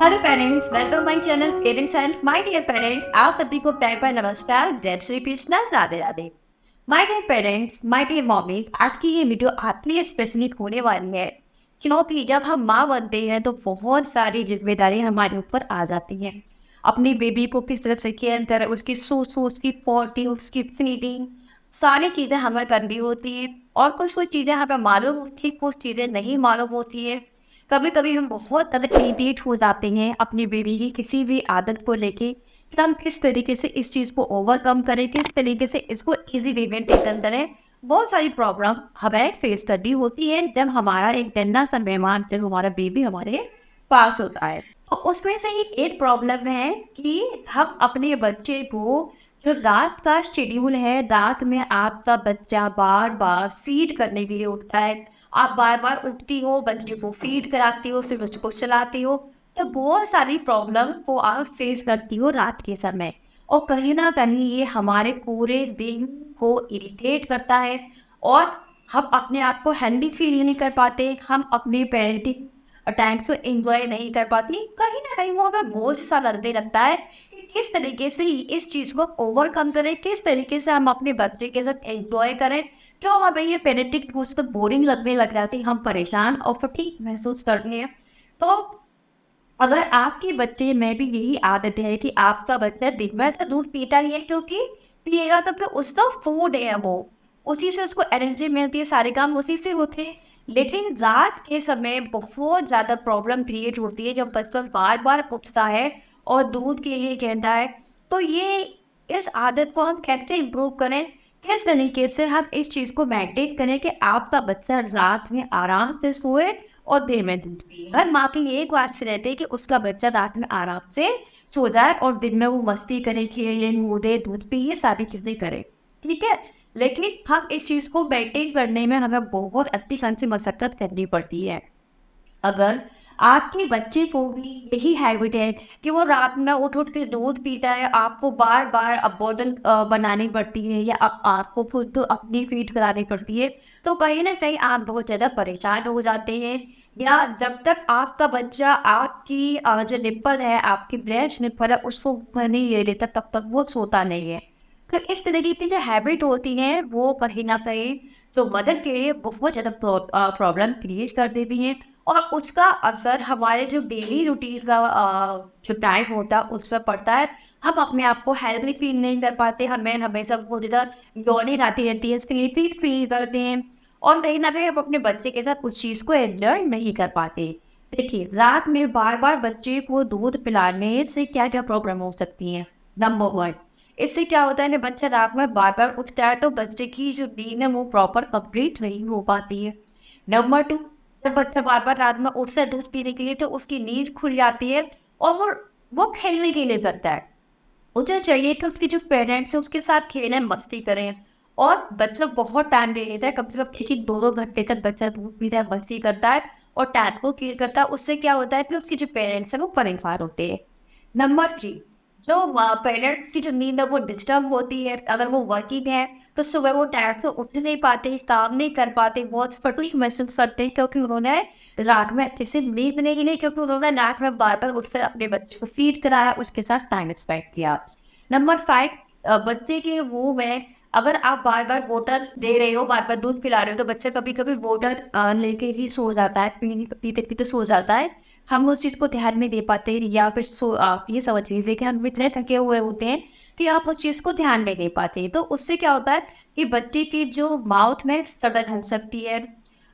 Hello parents, welcome my channel parents and my dear parents. आप सभी को प्यार भरा नमस्कार, जय Shri Krishna, Radhe Radhe. My dear parents, my dear mommies, आज की ये वीडियो आपके लिए स्पेशली होने वाली है क्योंकि जब हम माँ बनते हैं तो बहुत सारी जिम्मेदारी हमारे ऊपर आ जाती हैं। अपनी बेबी को किस तरह से केयर करें, उसकी सू उसकी पॉटी, उसकी फीडिंग, सारी चीज़ें हमें करनी होती हैं। और कुछ कुछ चीज़ें हमें मालूम होती हैं, कुछ चीज़ें नहीं मालूम होती हैं। कभी कभी हम बहुत ज़्यादा इरिटेट हो जाते हैं अपनी बेबी की किसी भी आदत को लेके कि हम किस तरीके से इस चीज़ को ओवरकम करें, किस तरीके से इसको इजी वे में टेकन करें। बहुत सारी प्रॉब्लम हमें फेस करनी होती है जब हमारा एक नन्हा सा मेहमान, जब हमारा बेबी हमारे पास होता है। तो उसमें से ही एक प्रॉब्लम है कि हम अपने बच्चे को, जो रात का शेड्यूल है, रात में आपका बच्चा बार बार फीड करने के लिए उठता है। आप बार बार उठती हो, बच्चे को फीड कराती हो, फिर बच्चे को चलाती हो, तो बहुत सारी प्रॉब्लम को आप फेस करती हो रात के समय। और कहीं ना कहीं ये हमारे पूरे दिन को इरिटेट करता है। और हम अपने आप को हेल्दी फील नहीं कर पाते, हम अपने पेरेंटिंग टाइम को एंजॉय नहीं कर पाती। कहीं ना कहीं वो हमें बोझ सा लगने लगता है कि किस तरीके से इस चीज़ को ओवरकम करें, किस तरीके से हम अपने बच्चे के साथ एंजॉय करें। क्यों हमें ये पेरेंटिंग मुझको बोरिंग लगने लग जाती है, हम परेशान और फटीग महसूस करते हैं। तो अगर आपके बच्चे में भी यही आदत है कि आपका बच्चा दिन भर तो दूध पीता ही है, क्योंकि पिएगा तो फिर उसका फूड है, वो उसी से उसको एनर्जी मिलती है, सारे काम उसी से होते हैं। लेकिन रात के समय बहुत ज़्यादा प्रॉब्लम क्रिएट होती है जब बच्चा बार बार उठता है और दूध के लिए कहता है। तो ये इस आदत को हम कैसे इम्प्रूव करें, किस तरीके से हम इस चीज़ को मेंटेन करें कि आपका बच्चा रात में आराम से सोए और दिन में दूध पिए। हर माँ की ये ख्वाहिश रहती है कि उसका बच्चा रात में आराम से सो जाए और दिन में वो मस्ती करे, खेले, कूदे, दूध पिए, सारी चीज़ें करे। ठीक है? लेकिन हम इस चीज़ को मेंटेन करने में हमें बहुत अच्छी खासी मशक्कत करनी पड़ती है। अगर आपके बच्चे को भी यही हैबिट है कि वो रात में उठ-उठ के दूध पीता है, आपको बार-बार अब बोतल बनानी पड़ती है या आपको खुद अपनी फीड करानी पड़ती है, तो कहीं न कहीं आप बहुत ज़्यादा परेशान हो जाते हैं। या जब तक आपका बच्चा आपकी जो निप्पल है, आपकी ब्रेस्ट निप्पल है, उसको ऊपर नहीं ले लेता, तब तक वो सोता नहीं है। तो इस तरीके की जो हैबिट होती है, वो कहीं न कहीं जो मदर के लिए बहुत ज़्यादा प्रॉब्लम क्रिएट कर देती हैं। और उसका असर हमारे जो डेली रूटीन का जो टाइम होता है उस पर पड़ता है। हम अपने आप को हेल्दी फील नहीं कर पाते, हमें हमेशा बहुत ज़्यादा यौनी आती रहती है, स्लीपी फील करते हैं। और कहीं ना कहीं हम अपने बच्चे के साथ उस चीज़ को एंजॉय नहीं कर पाते। देखिए, रात में बार बार बच्चे को दूध पिलाने से क्या क्या प्रॉब्लम हो सकती है। नंबर वन, इससे क्या होता है कि बच्चा रात में बार बार उठता है तो बच्चे की जो नींद है वो प्रॉपर कंप्लीट नहीं हो पाती है। नंबर टू, जब बच्चा बार-बार रात में उठता है दूध पीने के लिए तो उसकी नींद खुल जाती है और वो खेलने के लिए जाता है। उसे चाहिए कि उसके जो पेरेंट्स हैं उसके साथ खेलें, मस्ती करें। और बच्चा बहुत टाइम ले लेता है, कम से कम 1-1 2-2 घंटे तक बच्चा दूध पीता है, मस्ती करता है और टाइम को क्लियर करता है। उससे क्या होता है कि उसके जो पेरेंट्स हैं वो परेशान होते हैं। नंबर 3, जो पेरेंट्स की जो नींद है वो डिस्टर्ब होती है। अगर वो वर्किंग है तो सुबह वो टाइम से उठ नहीं पाते, काम नहीं कर पाते, बहुत फटीग महसूस करते हैं क्योंकि उन्होंने रात में अच्छे से नींद नहीं ली, क्योंकि उन्होंने रात में बार-बार उठकर अपने बच्चे को फीड कराया, उसके साथ टाइम स्पेंड किया। नंबर 5, बच्चे के मुँह में अगर आप बार-बार बोतल दे रहे हो, बार-बार दूध पिला रहे हो, तो बच्चा कभी-कभी बोतल लेके ही सो जाता है, पीते-पीते सो जाता है। हम उस चीज़ को ध्यान नहीं दे पाते, या फिर आप ये समझ लीजिए कि हम इतने थके हुए होते हैं कि आप उस चीज़ को ध्यान नहीं दे पाते। तो उससे क्या होता है कि बच्चे की जो माउथ में सड़न हो सकती है,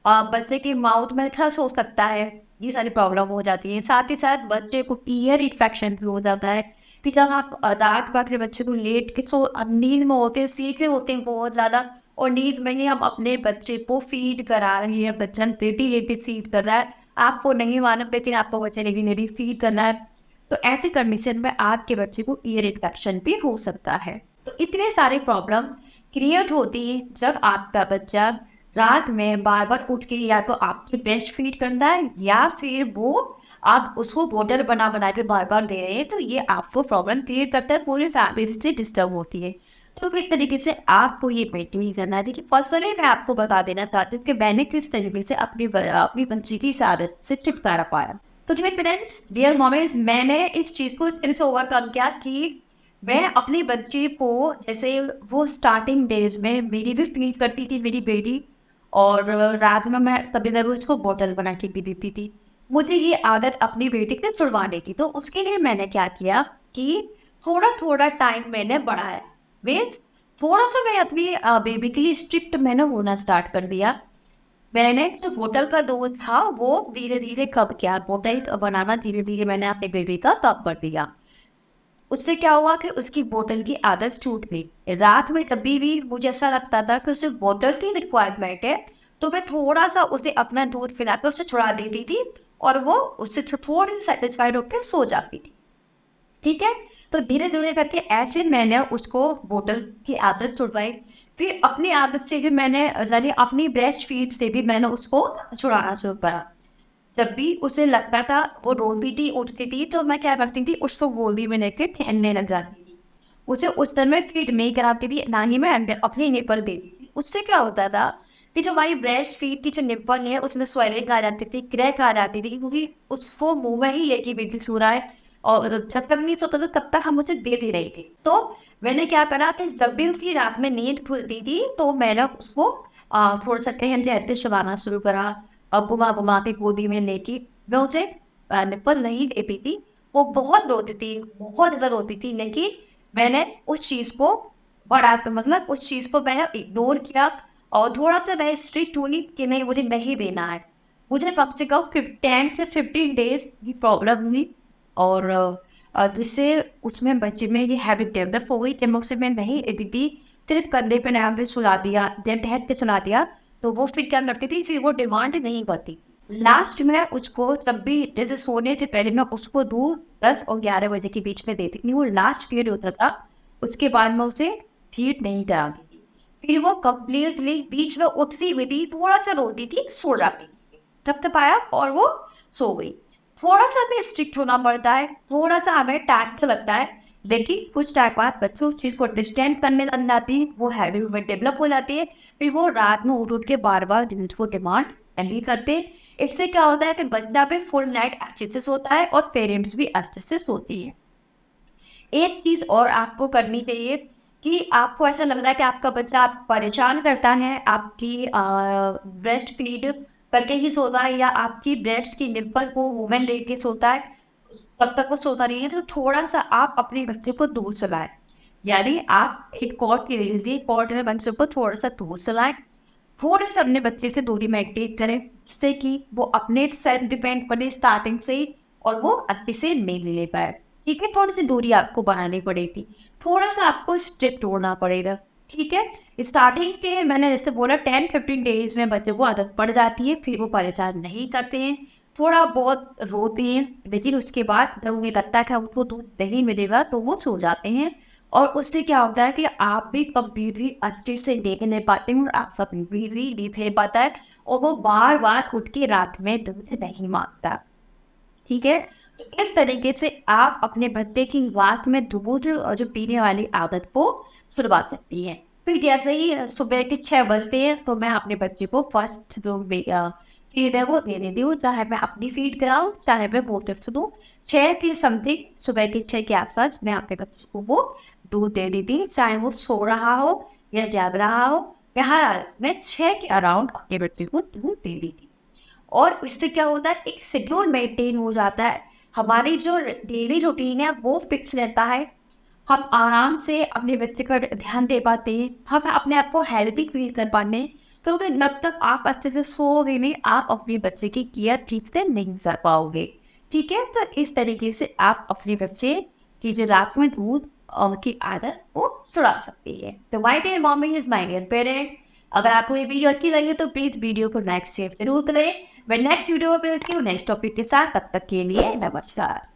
बच्चे के माउथ में खस हो सकता है, ये सारी प्रॉब्लम हो जाती है। साथ ही साथ बच्चे को ईयर इन्फेक्शन भी हो जाता है कि जब आप रात को अपने बच्चे को लेट के नींद में होते हैं, सीखे होते हैं बहुत ज़्यादा, और नींद में ही हम अपने बच्चे को फीड करा रहे हैं, बच्चा लेटी-लेटी फीड कर रहा है। आपको नहीं मालूम लेकिन आपको बच्चे लेटी-लेटी फीड करना है। तो ऐसी कंडीशन में आपके बच्चे को ईयर इन्फेक्शन भी हो सकता है। तो इतने सारे प्रॉब्लम क्रिएट होती है जब आपका बच्चा रात में बार-बार उठ के या तो आपकी ब्रेस्ट फीड करता है या फिर वो आप उसको बोतल बना-बना के बार-बार दे रहे हैं, तो ये आपको प्रॉब्लम क्रिएट करता है, पूरी फैमिली से डिस्टर्ब होती है। तो किस तरीके से आपको ये मेंटेन करना है, देखिए पर्सनली मैं आपको बता देना चाहती हूँ कि मैंने किस तरीके से अपनी बच्ची की इस आदत से छुटकारा पाया। तो डियर पेरेंट्स, डियर मॉमीज, मैंने इस चीज़ को इस तरह से ओवरकम किया कि मैं अपने बच्चे को, जैसे वो स्टार्टिंग डेज में मेरी भी फीड करती थी मेरी बेटी, और रात में मैं कभी ज़रूर उसको बॉटल बना के भी देती थी। मुझे ये आदत अपनी बेटी से छुड़वाने की, तो उसके लिए मैंने क्या किया कि थोड़ा-थोड़ा टाइम मैंने बढ़ाया। मीन्स थोड़ा-सा मैं अपनी बेबी के लिए स्ट्रिक्ट मैंने होना स्टार्ट कर दिया। मैंने जो बोतल का दूध था वो धीरे-धीरे कम किया, बोतल बनाना धीरे-धीरे मैंने अपने बेबी का कम कर दिया। उससे क्या हुआ कि उसकी बोतल की आदत छूट गई। रात में कभी भी मुझे ऐसा लगता था कि उसे बोतल की रिक्वायरमेंट है, तो मैं थोड़ा-सा उसे अपना दूध पिलाकर उसे छुड़ा देती थी और वो उससे थोड़ी सैटिस्फाइड होकर सो जाती थी। ठीक है? तो धीरे-धीरे करके ऐसे मैंने उसको बोतल की आदत छुड़वाई। फिर अपनी आदत से भी मैंने यानी अपनी ब्रेस्ट फीड से भी मैंने उसको छुड़ाना शुरू करा। जब भी उसे लगता था वो रोती थी, उठती थी, तो मैं क्या करती थी, उसको गोदी में लेके खेलने लग जाती थी। उसे उस टाइम में फीड नहीं कराती थी, ना ही मैं अपनी निप्पल देती थी। उससे क्या होता था कि जो हमारी ब्रेस्ट फीड की जो निप्पल है उसमें स्वेलिंग आ जाती थी, क्रैक आ जाती थी, क्योंकि उसको मुँह में ही लेके बेबी सो रहा है और जब तक नहीं सोता था तब तक हम उसे दे दे रही थी। तो मैंने क्या करा कि जब भी उसकी रात में नींद खुलती थी तो मैंने उसको थोड़ा-सा कहीं ऐसे सुलाना शुरू करा। घुमा-घुमा के गोदी में लेके मैं उसे निप्पल नहीं दे पाती थी। वो बहुत रोती थी, बहुत ज़्यादा रोती थी, लेकिन मैंने उस चीज़ को बड़ा मतलब उस चीज़ को मैंने इग्नोर किया और थोड़ा-सा मैं स्ट्रिक्ट हुई कि नहीं, मुझे नहीं देना है। मुझे कम से कम 10 से 15 डेज़ की प्रॉब्लम हुई और जिससे उसमें बच्चे में ये हैबिट डेवलप हो गई कि मैं उसे मैं नहीं देती थी, सिर्फ़ कंधे पे नाम पे सुला दिया, जब हेड पे सुला दिया, तो वो फिर क्या करती थी, फिर वो डिमांड नहीं करती। लास्ट में उसको जब भी जैसे सोने से पहले मैं उसको दूध 10 और 11 बजे के बीच में देती थी, वो लास्ट पीरियड होता था। उसके बाद मैं उसे फीड नहीं कराती थी। फिर वो कंप्लीटली बीच में उठती भी थी, थोड़ा-सा रोती थी, सो जाती थी। थपथपाया और वो सो गई। थोड़ा-सा हमें स्ट्रिक्ट होना पड़ता है, थोड़ा-सा हमें टाइम तो लगता है, लेकिन कुछ टाइम बाद बच्चे उस चीज़ को अंडरस्टैंड करने लग जाते हैं, वो हैबिट में डेवलप हो जाती है, फिर वो रात में उठ-उठ के बार-बार दूध डिमांड नहीं करते। इससे क्या होता है कि बच्चा भी फुल नाइट अच्छे से सोता है और पेरेंट्स भी अच्छे से सोती हैं। एक चीज़ और आपको करनी चाहिए कि आपको ऐसा लग रहा है कि आपका बच्चा आपको परेशान करता है, आपकी ब्रेस्ट फीड करके ही सोता है या आपकी ब्रेस्ट की निप्पल को मुँह में लेके सोता है, तब तक वो सोता नहीं है, तो थोड़ा-सा आप अपने बच्चे को दूर सुलाएँ। यानी आप एक कॉर्ड ले लीजिए, कॉर्ड में बच्चे को थोड़ा-सा दूर सुलाएँ, थोड़े-से अपने बच्चे से दूरी मेंटेन करें, जिससे कि वो अपने सेल्फ डिपेंड बने स्टार्टिंग से ही और वो अच्छे से नींद ले पाए। ठीक है? थोड़ी-सी दूरी आपको बनानी पड़ेगी, थोड़ा-सा आपको स्ट्रिक्ट होना पड़ेगा, ठीक है? स्टार्टिंग के मैंने जैसे बोला 10-15 डेज़ में बच्चे को आदत पड़ जाती है, फिर वो परेशान नहीं करते हैं, थोड़ा बहुत रोते हैं, लेकिन उसके बाद जब उन्हें लगता है कि उनको दूध नहीं मिलेगा, तो वो सो जाते हैं और उससे क्या होता है कि आप भी कंप्लीटली अच्छे से नींद ले पाते हैं और आपका बेबी भी नींद ले पाता है और वो बार-बार उठ के रात में दूध नहीं माँगता। ठीक है? तो इस तरीके से आप अपने बच्चे की रात में दूध और जो पीने वाली आदत को छुड़वा सकती हैं। फिर जैसे ही सुबह के 6 बजते हैं तो मैं अपने बच्चे को फर्स्ट जो फीड है वो दे देती हूँ, चाहे मैं अपनी फीड कराऊँ, चाहे मैं बोतल से दूँ। 6 के समथिंग, सुबह के 6 के आस-पास मैं अपने बच्चे को वो दूध दे देती हूँ, चाहे वो सो रहा हो या जाग रहा हो। बहरहाल मैं 6 के अराउंड अपने बच्चे को दूध दे देती हूँ। और इससे क्या होता है, एक शेड्यूल मेंटेन हो जाता है, हमारी जो डेली रूटीन है वो फिक्स रहता है, हम आराम से अपने बच्चे का ध्यान दे पाते हैं, हम अपने आप को हेल्दी फील कर पाते हैं, क्योंकि जब तक आप अच्छे से सोओगे नहीं, आप अपने बच्चे की केयर ठीक से नहीं कर पाओगे। ठीक है? तो इस तरीके से आप अपने बच्चे की जो रात में दूध की आदत वो छुड़ा सकती है। तो my dear mommy is my dear parents, अगर आपको ये वीडियो अच्छी लगी तो प्लीज वीडियो को लाइक शेयर जरूर करें। मैं नेक्स्ट वीडियो में मिलती हूँ नेक्स्ट टॉपिक के साथ, तब तक के लिए नमस्कार।